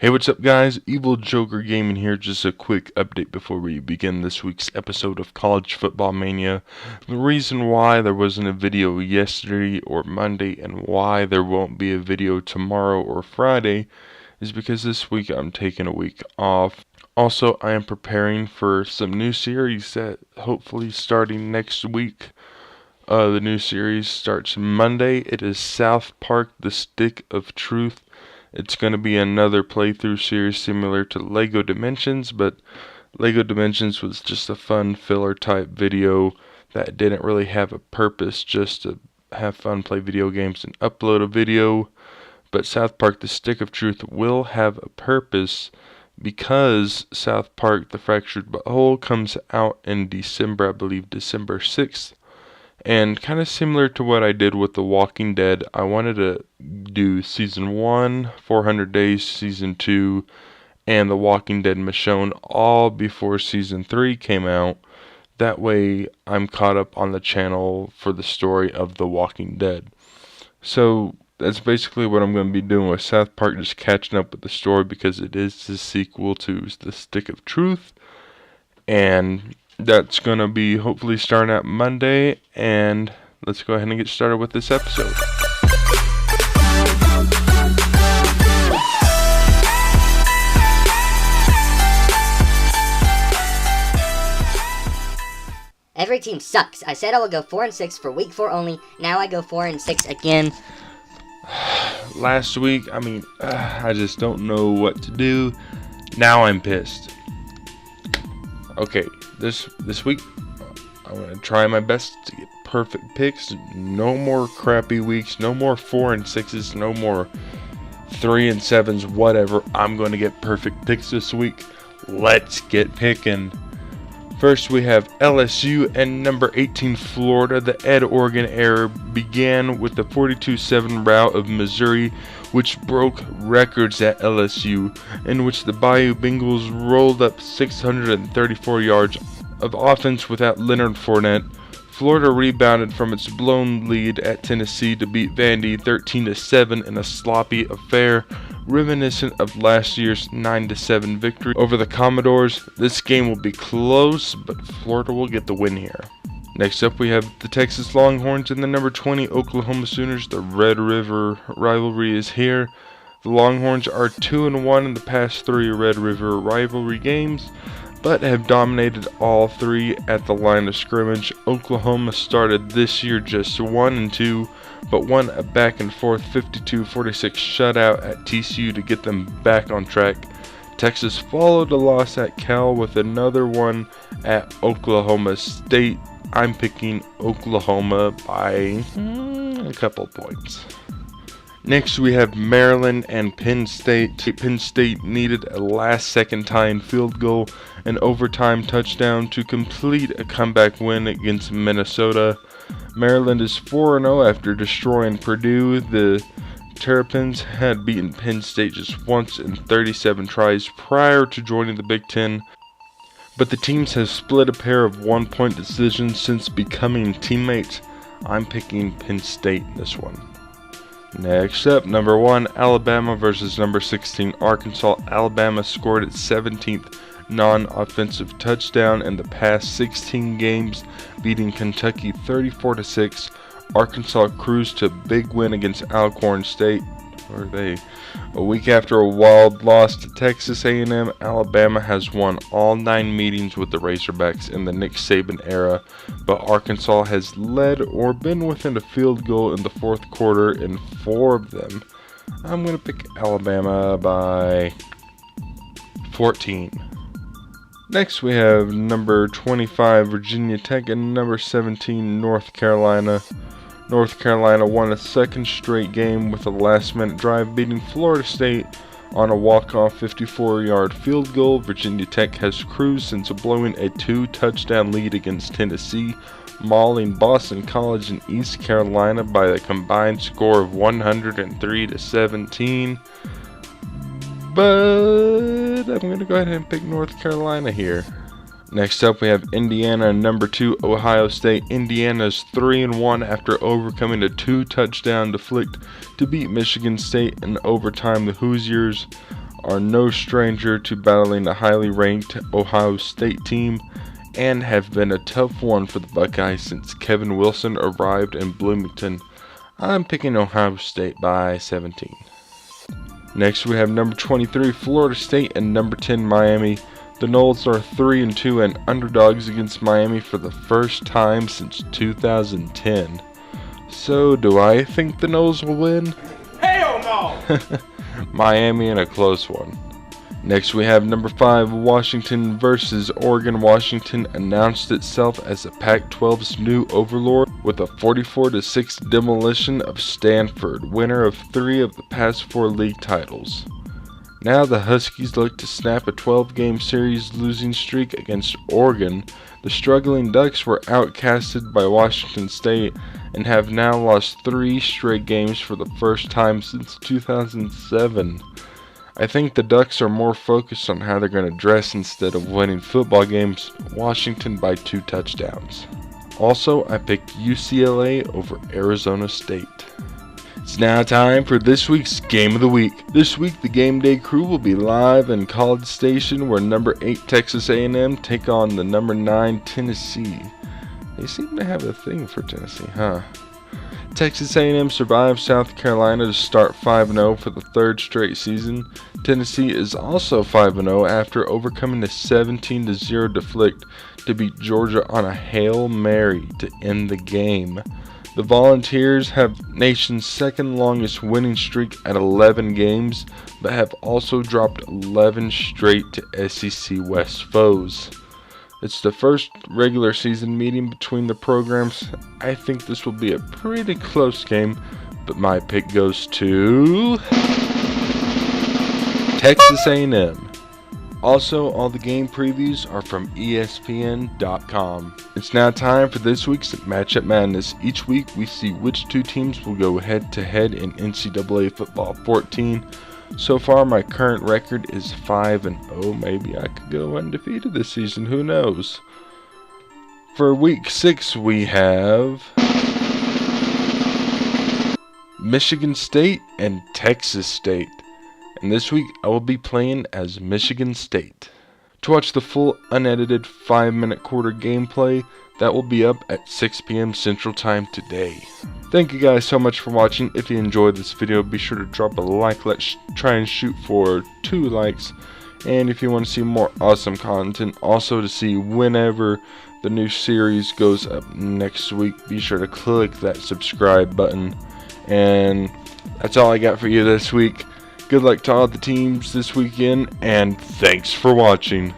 Hey, what's up guys? Evil Joker Gaming here. Just a quick update before we begin this week's episode of College Football Mania. The reason why there wasn't a video yesterday or Monday and why there won't be a video tomorrow or Friday is because this week I'm taking a week off. Also, I am preparing for some new series that hopefully starting next week. The new series starts Monday. It is South Park: The Stick of Truth. It's going to be another playthrough series similar to Lego Dimensions, but Lego Dimensions was just a fun filler type video that didn't really have a purpose, just to have fun, play video games, and upload a video. But South Park: The Stick of Truth will have a purpose because South Park: The Fractured Butthole comes out in December, I believe December 6th. And kind of similar to what I did with The Walking Dead, I wanted to do Season 1, 400 Days, Season 2, and The Walking Dead Michonne all before Season 3 came out. That way I'm caught up on the channel for the story of The Walking Dead. So that's basically what I'm going to be doing with South Park, just catching up with the story because it is the sequel to The Stick of Truth. And that's going to be hopefully starting at Monday, and let's go ahead and get started with this episode. Every team sucks. I said I would go 4-6 for week 4 only. Now I go 4-6 again. Last week, I just don't know what to do. Now I'm pissed. Okay, this week I'm going to try my best to get perfect picks. No more crappy weeks, no more 4-6s, no more 3-7s, whatever. I'm going to get perfect picks this week. Let's get picking. First we have LSU and number 18 Florida. The Ed Oregon era began with the 42-7 rout of Missouri, which broke records at LSU, in which the Bayou Bengals rolled up 634 yards of offense without Leonard Fournette. Florida rebounded from its blown lead at Tennessee to beat Vandy 13-7 in a sloppy affair, reminiscent of last year's 9-7 victory over the Commodores. This game will be close, but Florida will get the win here. Next up, we have the Texas Longhorns and the number 20 Oklahoma Sooners. The Red River rivalry is here. The Longhorns are 2-1 in the past 3 Red River rivalry games, but have dominated all 3 at the line of scrimmage. Oklahoma started this year just 1-2, but won a back-and-forth 52-46 shutout at TCU to get them back on track. Texas followed a loss at Cal with another one at Oklahoma State. I'm picking Oklahoma by a couple points. Next we have Maryland and Penn State. Penn State needed a last-second tying field goal and overtime touchdown to complete a comeback win against Minnesota. Maryland is 4-0 after destroying Purdue. The Terrapins had beaten Penn State just once in 37 tries prior to joining the Big Ten, but the teams have split a pair of one-point decisions since becoming teammates. I'm picking Penn State in this one. Next up, number 1 Alabama versus number 16 Arkansas. Alabama scored its 17th non-offensive touchdown in the past 16 games, beating Kentucky 34-6. Arkansas cruised to a big win against Alcorn State. Where are they? A week after a wild loss to Texas A&M, Alabama has won all 9 meetings with the Razorbacks in the Nick Saban era, but Arkansas has led or been within a field goal in the fourth quarter in 4 of them. I'm going to pick Alabama by 14. Next we have number 25 Virginia Tech and number 17 North Carolina. North Carolina won a second straight game with a last-minute drive, beating Florida State on a walk-off 54-yard field goal. Virginia Tech has cruised since blowing a 2-touchdown lead against Tennessee, mauling Boston College and East Carolina by a combined score of 103-17. But I'm going to go ahead and pick North Carolina here. Next up, we have Indiana and number 2 Ohio State. Indiana's 3-1 after overcoming a 2-touchdown deflect to beat Michigan State in overtime. The Hoosiers are no stranger to battling a highly ranked Ohio State team and have been a tough one for the Buckeyes since Kevin Wilson arrived in Bloomington. I'm picking Ohio State by 17. Next we have number 23 Florida State and number 10 Miami. The Noles are 3-2 and underdogs against Miami for the first time since 2010. So do I think the Noles will win? Hell no! Miami in a close one. Next we have number 5 Washington versus Oregon. Washington announced itself as the Pac-12's new overlord with a 44-6 demolition of Stanford, winner of 3 of the past 4 league titles. Now the Huskies look to snap a 12-game series losing streak against Oregon. The struggling Ducks were outcasted by Washington State and have now lost 3 straight games for the first time since 2007. I think the Ducks are more focused on how they're going to dress instead of winning football games. Washington by 2 touchdowns. Also, I picked UCLA over Arizona State. It's now time for this week's Game of the Week. This week, the Game Day crew will be live in College Station where number 8 Texas A&M take on the number 9 Tennessee. They seem to have a thing for Tennessee, huh? Texas A&M survived South Carolina to start 5-0 for the 3rd straight season. Tennessee is also 5-0 after overcoming a 17-0 deflect to beat Georgia on a Hail Mary to end the game. The Volunteers have nation's 2nd longest winning streak at 11 games, but have also dropped 11 straight to SEC West foes. It's the first regular season meeting between the programs. I think this will be a pretty close game, but my pick goes to Texas A&M. Also, all the game previews are from ESPN.com. It's now time for this week's Matchup Madness. Each week we see which 2 teams will go head-to-head in NCAA Football 14. So far, my current record is 5-0. Maybe I could go undefeated this season. Who knows? For week 6, we have Michigan State and Texas State. And this week, I will be playing as Michigan State. To watch the full unedited 5-minute quarter gameplay, that will be up at 6 p.m. Central Time today. Thank you guys so much for watching. If you enjoyed this video, be sure to drop a like. Let's try and shoot for 2 likes. And if you want to see more awesome content, also to see whenever the new series goes up next week, be sure to click that subscribe button. And that's all I got for you this week. Good luck to all the teams this weekend, and thanks for watching.